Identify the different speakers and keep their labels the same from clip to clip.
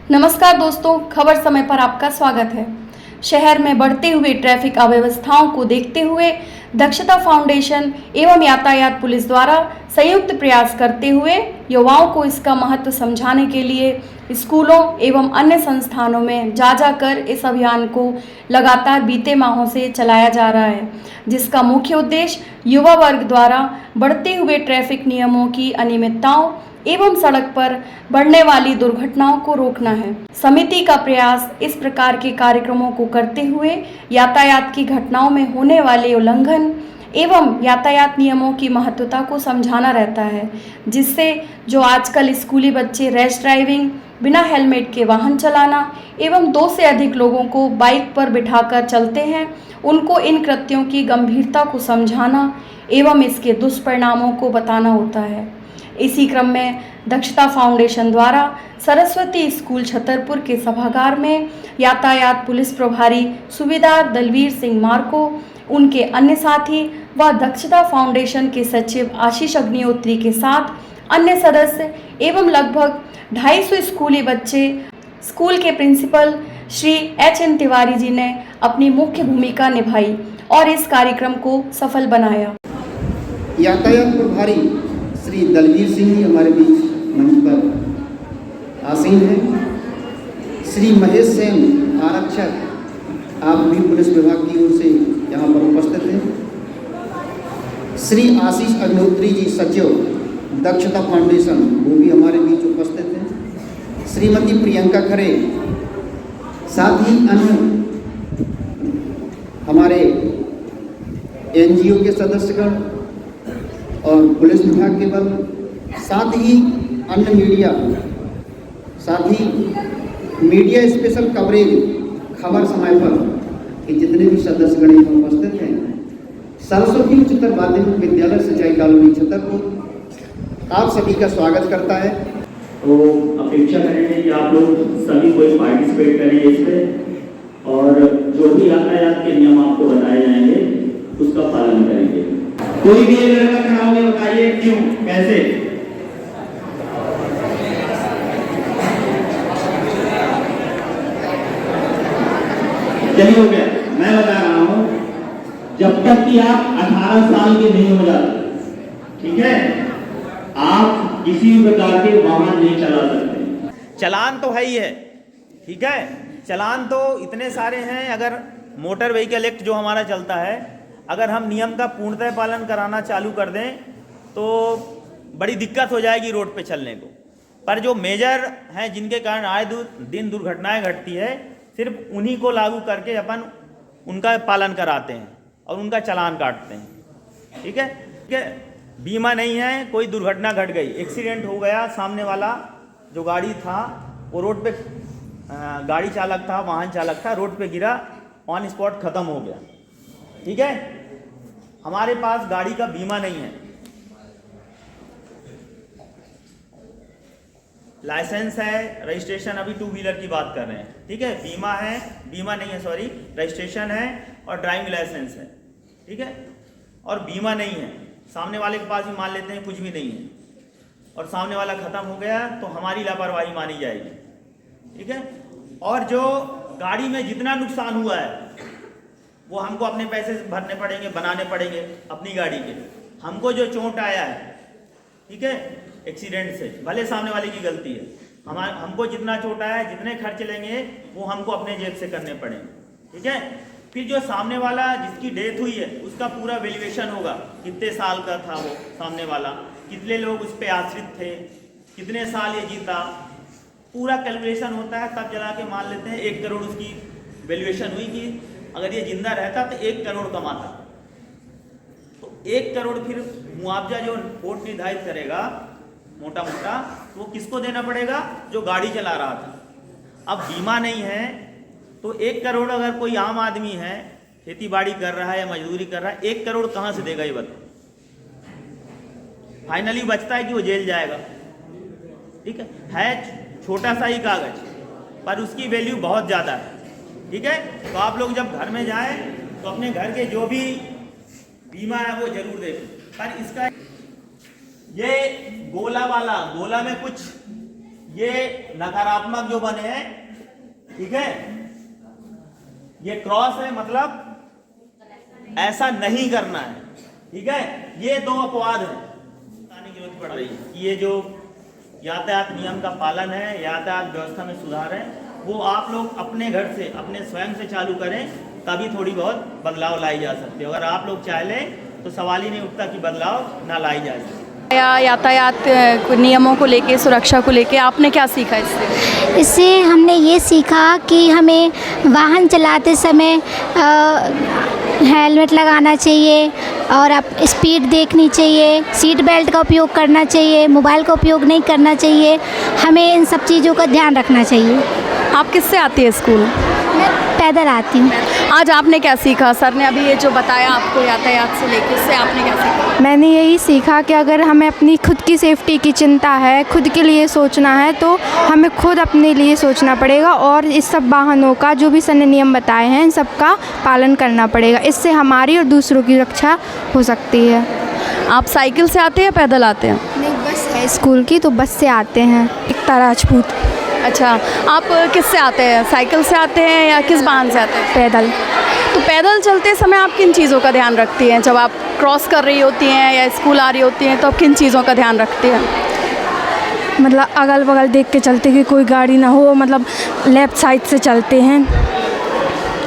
Speaker 1: नमस्कार दोस्तों, खबर समय पर आपका स्वागत है। शहर में बढ़ते हुए ट्रैफिक अव्यवस्थाओं को देखते हुए दक्षता फाउंडेशन एवं यातायात पुलिस द्वारा संयुक्त प्रयास करते हुए युवाओं को इसका महत्व समझाने के लिए स्कूलों एवं अन्य संस्थानों में जा जाकर इस अभियान को लगातार बीते माहों से चलाया जा रहा है, जिसका मुख्य उद्देश्य युवा वर्ग द्वारा बढ़ते हुए ट्रैफिक नियमों की अनियमितताओं एवं सड़क पर बढ़ने वाली दुर्घटनाओं को रोकना है। समिति का प्रयास इस प्रकार के कार्यक्रमों को करते हुए यातायात की घटनाओं में होने वाले उल्लंघन एवं यातायात नियमों की महत्वता को समझाना रहता है, जिससे जो आजकल स्कूली बच्चे रैश ड्राइविंग, बिना हेलमेट के वाहन चलाना एवं 2 से अधिक लोगों को बाइक पर बिठाकर चलते हैं, उनको इन कृत्यों की गंभीरता को समझाना एवं इसके दुष्परिणामों को बताना होता है। इसी क्रम में दक्षता फाउंडेशन द्वारा सरस्वती स्कूल छतरपुर के सभागार में यातायात पुलिस प्रभारी सूबेदार दलवीर सिंह मार्को, उनके अन्य साथी व दक्षता फाउंडेशन के सचिव आशीष अग्निहोत्री के साथ अन्य सदस्य एवं लगभग 250 स्कूली बच्चे, स्कूल के प्रिंसिपल श्री HN तिवारी जी ने अपनी मुख्य भूमिका निभाई और इस कार्यक्रम को सफल बनाया।
Speaker 2: यातायात प्रभारी श्री दलवीर सिंह जी हमारे बीच मंच पर आसीन हैं। श्री महेश सेन आरक्षक, आप भी पुलिस विभाग की ओर से यहाँ पर उपस्थित हैं। श्री आशीष अग्निहोत्री जी सचिव दक्षता फाउंडेशन, वो भी हमारे बीच उपस्थित हैं। श्रीमती प्रियंका खरे, साथ ही अन्य हमारे NGO के सदस्यगण और पुलिस विभाग के बल, साथ ही अन्य मीडिया, साथ ही मीडिया स्पेशल कवरेज खबर समय पर के जितने भी सदस्यगण उपस्थित हैं। सरस्वती उच्चतर माध्यमिक विद्यालय सिंचाई कॉलोनी छतरपुर आप सभी का स्वागत करता है।
Speaker 3: तो अपेक्षा करेंगे कि आप लोग सभी कोई पार्टिसिपेट करिए इसमें, और जो भी यातायात के नियम आपको बताए जाएंगे उसका पालन करेंगे। कोई भी एक लड़का खड़ा होकर बताइए क्यों, कैसे? चलिए हो गया। मैं बता रहा हूं, जब तक कि आप 18 साल के नहीं हो जाते, ठीक है, आप किसी भी प्रकार के वाहन नहीं चला सकते।
Speaker 4: चालान तो है ही है, ठीक है, चालान तो इतने सारे हैं। अगर मोटर व्हीकल एक्ट जो हमारा चलता है, अगर हम नियम का पूर्णतः पालन कराना चालू कर दें तो बड़ी दिक्कत हो जाएगी रोड पे चलने को। पर जो मेजर हैं जिनके कारण आए दिन दुर्घटनाएं घटती है, सिर्फ उन्हीं को लागू करके अपन उनका पालन कराते हैं और उनका चालान काटते हैं, ठीक है। बीमा नहीं है, कोई दुर्घटना घट गई, एक्सीडेंट हो गया, सामने वाला जो गाड़ी था वो रोड पे, गाड़ी चालक था, वाहन चालक था, रोड पे गिरा, ऑन स्पॉट खत्म हो गया, ठीक है। हमारे पास गाड़ी का बीमा नहीं है, लाइसेंस है, रजिस्ट्रेशन, अभी 2 व्हीलर की बात कर रहे हैं, ठीक है। बीमा है, बीमा नहीं है, सॉरी, रजिस्ट्रेशन है और ड्राइविंग लाइसेंस है, ठीक है, और बीमा नहीं है। सामने वाले के पास भी मान लेते हैं कुछ भी नहीं है, और सामने वाला खत्म हो गया तो हमारी लापरवाही मानी जाएगी, ठीक है। और जो गाड़ी में जितना नुकसान हुआ है वो हमको अपने पैसे भरने पड़ेंगे, बनाने पड़ेंगे अपनी गाड़ी के। हमको जो चोट आया है, ठीक है, एक्सीडेंट से, भले सामने वाले की गलती है, हमको जितना चोट आया है, जितने खर्च लेंगे वो हमको अपने जेब से करने पड़ेंगे, ठीक है। फिर जो सामने वाला जिसकी डेथ हुई है उसका पूरा वैल्यूएशन होगा, कितने साल का था वो सामने वाला, कितने लोग उस पर आश्रित थे, कितने साल ये जीता, पूरा कैलकुलेशन होता है। तब जला के मान लेते हैं 1 करोड़ उसकी वैल्यूएशन हुई कि अगर ये जिंदा रहता तो 1 करोड़ कमाता, तो 1 करोड़ फिर मुआवजा जो कोर्ट निर्धारित करेगा मोटा मोटा, तो वो किसको देना पड़ेगा? जो गाड़ी चला रहा था। अब बीमा नहीं है तो 1 करोड़ अगर कोई आम आदमी है, खेती बाड़ी कर रहा है या मजदूरी कर रहा है, 1 करोड़ कहाँ से देगा ये बताओ? फाइनली बचता है कि वो जेल जाएगा, ठीक है छोटा सा ही कागज, पर उसकी वैल्यू बहुत ज़्यादा है, ठीक है। तो आप लोग जब घर में जाएं तो अपने घर के जो भी बीमा है वो जरूर देखें। पर इसका ये गोला वाला, गोला में कुछ ये नकारात्मक जो बने हैं, ठीक है, ये क्रॉस है, मतलब ऐसा नहीं करना है, ठीक है। ये दो अपवाद हैं, बताने की जरूरत पड़ रही है कि ये जो यातायात नियम का पालन है, यातायात व्यवस्था में सुधार है, वो आप लोग अपने घर से, अपने स्वयं से चालू करें, तभी थोड़ी बहुत बदलाव लाई जा सकती है। अगर आप लोग चाह लें तो सवाल ही नहीं उठता कि बदलाव ना लाई जा सके।
Speaker 1: यातायात नियमों को लेके, सुरक्षा को लेके आपने क्या सीखा इससे?
Speaker 5: इससे हमने ये सीखा कि हमें वाहन चलाते समय हेलमेट लगाना चाहिए और अब स्पीड देखनी चाहिए, सीट बेल्ट का उपयोग करना चाहिए, मोबाइल का उपयोग नहीं करना चाहिए। हमें इन सब चीज़ों का ध्यान रखना चाहिए।
Speaker 1: आप किससे आती है स्कूल?
Speaker 5: मैं पैदल आती हूँ।
Speaker 1: आज आपने क्या सीखा? सर ने अभी ये जो बताया आपको यातायात से लेके, उससे आपने क्या सीखा?
Speaker 6: मैंने यही सीखा कि अगर हमें अपनी खुद की सेफ्टी की चिंता है, खुद के लिए सोचना है, तो हमें खुद अपने लिए सोचना पड़ेगा और इस सब वाहनों का जो भी सर ने नियम बताए हैं, इन सब का पालन करना पड़ेगा। इससे हमारी और दूसरों की रक्षा हो सकती है।
Speaker 1: आप साइकिल से आते हैं या पैदल आते हैं?
Speaker 6: नहीं, बस है स्कूल की, तो बस से आते हैं। एकता राजपूत।
Speaker 1: अच्छा, आप किससे आते हैं? साइकिल से आते हैं या किस वाहन से आते हैं?
Speaker 6: पैदल।
Speaker 1: तो पैदल चलते समय आप किन चीज़ों का ध्यान रखती हैं? जब आप क्रॉस कर रही होती हैं या स्कूल आ रही होती हैं, तो आप किन चीज़ों का ध्यान रखती हैं?
Speaker 6: मतलब अगल बगल देख के चलते कि कोई गाड़ी ना हो, मतलब लेफ़्ट साइड से चलते हैं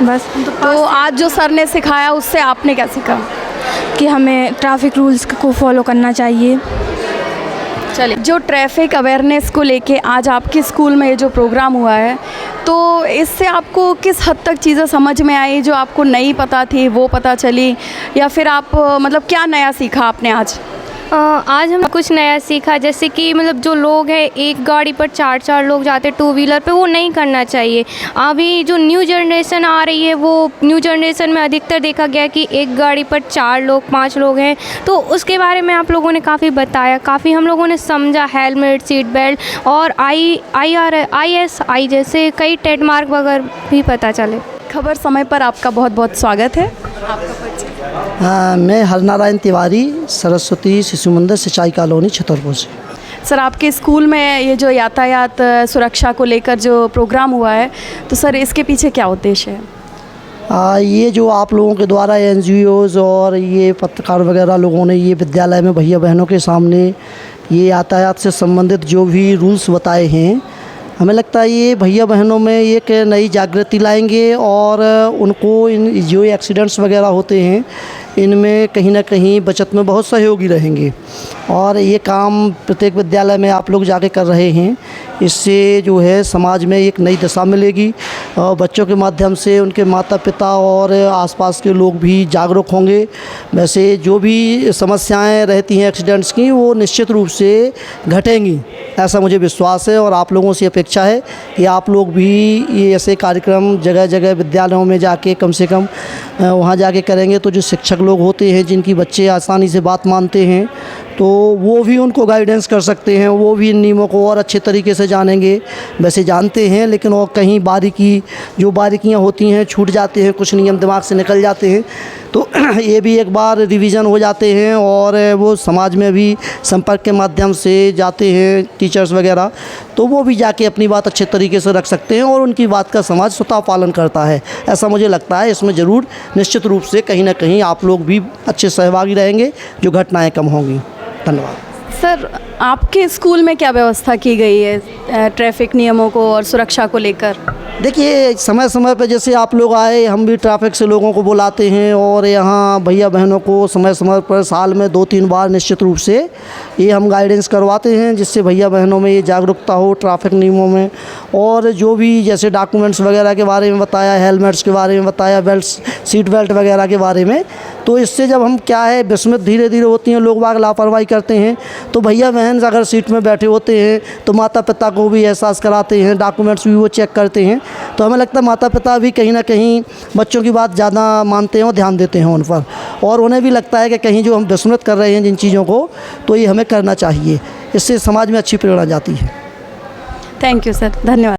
Speaker 6: बस।
Speaker 1: तो आज जो सर ने सिखाया उससे आपने क्या सीखा?
Speaker 6: कि हमें ट्रैफिक रूल्स को फॉलो करना चाहिए।
Speaker 1: चलिए, जो ट्रैफिक अवेयरनेस को लेके आज आपके स्कूल में ये जो प्रोग्राम हुआ है, तो इससे आपको किस हद तक चीज़ें समझ में आई जो आपको नहीं पता थी, वो पता चली, या फिर आप मतलब क्या नया सीखा आपने आज?
Speaker 6: आज हम कुछ नया सीखा, जैसे कि मतलब जो लोग हैं एक गाड़ी पर चार लोग जाते हैं टू व्हीलर पे, वो नहीं करना चाहिए। अभी जो न्यू जनरेशन आ रही है, वो न्यू जनरेशन में अधिकतर देखा गया कि एक गाड़ी पर 4 लोग 5 लोग हैं, तो उसके बारे में आप लोगों ने काफ़ी बताया, काफ़ी हम लोगों ने समझा। हेलमेट, सीट बेल्ट और ISI जैसे कई ट्रेडमार्क वगैरह भी पता चले।
Speaker 1: खबर समय पर आपका बहुत बहुत स्वागत है। आपका परिचय?
Speaker 7: मैं हरनारायण तिवारी, सरस्वती शिशु मंदिर, सिंचाई कॉलोनी, छतरपुर से।
Speaker 1: सर, आपके स्कूल में ये जो यातायात सुरक्षा को लेकर जो प्रोग्राम हुआ है, तो सर इसके पीछे क्या उद्देश्य है?
Speaker 7: ये जो आप लोगों के द्वारा NGOs और ये पत्रकार वगैरह लोगों ने ये विद्यालय में भैया बहनों के सामने ये यातायात से संबंधित जो भी रूल्स बताए हैं, हमें लगता है ये भैया बहनों में एक नई जागृति लाएंगे और उनको इन जो एक्सीडेंट्स वगैरह होते हैं इनमें कहीं ना कहीं बचत में बहुत सहयोगी रहेंगे। और ये काम प्रत्येक विद्यालय में आप लोग जाके कर रहे हैं, इससे जो है समाज में एक नई दिशा मिलेगी और बच्चों के माध्यम से उनके माता पिता और आसपास के लोग भी जागरूक होंगे। वैसे जो भी समस्याएं रहती हैं एक्सीडेंट्स की, वो निश्चित रूप से घटेंगी, ऐसा मुझे विश्वास है। और आप लोगों से अपेक्षा है कि आप लोग भी ये ऐसे कार्यक्रम जगह जगह विद्यालयों में जाके कम से कम वहाँ जाके करेंगे, तो जो शिक्षक लोग होते हैं जिनकी बच्चे आसानी से बात मानते हैं, तो वो भी उनको गाइडेंस कर सकते हैं, वो भी इन नियमों को और अच्छे तरीके से जानेंगे। वैसे जानते हैं, लेकिन और कहीं बारीकियाँ होती हैं, छूट जाते हैं, कुछ नियम दिमाग से निकल जाते हैं, तो ये भी एक बार रिवीजन हो जाते हैं और वो समाज में भी संपर्क के माध्यम से जाते हैं टीचर्स वगैरह, तो वो भी जाके अपनी बात अच्छे तरीके से रख सकते हैं और उनकी बात का समाज स्वतः पालन करता है, ऐसा मुझे लगता है। इसमें ज़रूर निश्चित रूप से कहीं ना कहीं आप लोग भी अच्छे सहभागी रहेंगे, जो घटनाएं कम होंगी। धन्यवाद।
Speaker 1: सर, आपके स्कूल में क्या व्यवस्था की गई है ट्रैफिक नियमों को और सुरक्षा को लेकर?
Speaker 7: देखिए, समय समय पर जैसे आप लोग आए, हम भी ट्रैफिक से लोगों को बुलाते हैं और यहाँ भैया बहनों को समय समय पर साल में 2-3 बार निश्चित रूप से ये हम गाइडेंस करवाते हैं, जिससे भैया बहनों में ये जागरूकता हो ट्रैफिक नियमों में। और जो भी जैसे डॉक्यूमेंट्स वगैरह के बारे में बताया, हेलमेट्स के बारे में बताया, सीट बेल्ट वगैरह के बारे में, तो इससे जब हम क्या है विस्मृत धीरे धीरे होती हैं, लोग बाग लापरवाही करते हैं, तो भैया बहन अगर सीट में बैठे होते हैं तो माता पिता को भी एहसास कराते हैं, डॉक्यूमेंट्स भी वो चेक करते हैं, तो हमें लगता है माता पिता भी कहीं ना कहीं बच्चों की बात ज़्यादा मानते हैं और ध्यान देते हैं उन पर, और उन्हें भी लगता है कि कहीं जो हम विस्मृत कर रहे हैं जिन चीज़ों को, तो ये हमें करना चाहिए। इससे समाज में अच्छी प्रेरणा जाती है।
Speaker 1: थैंक यू सर, धन्यवाद।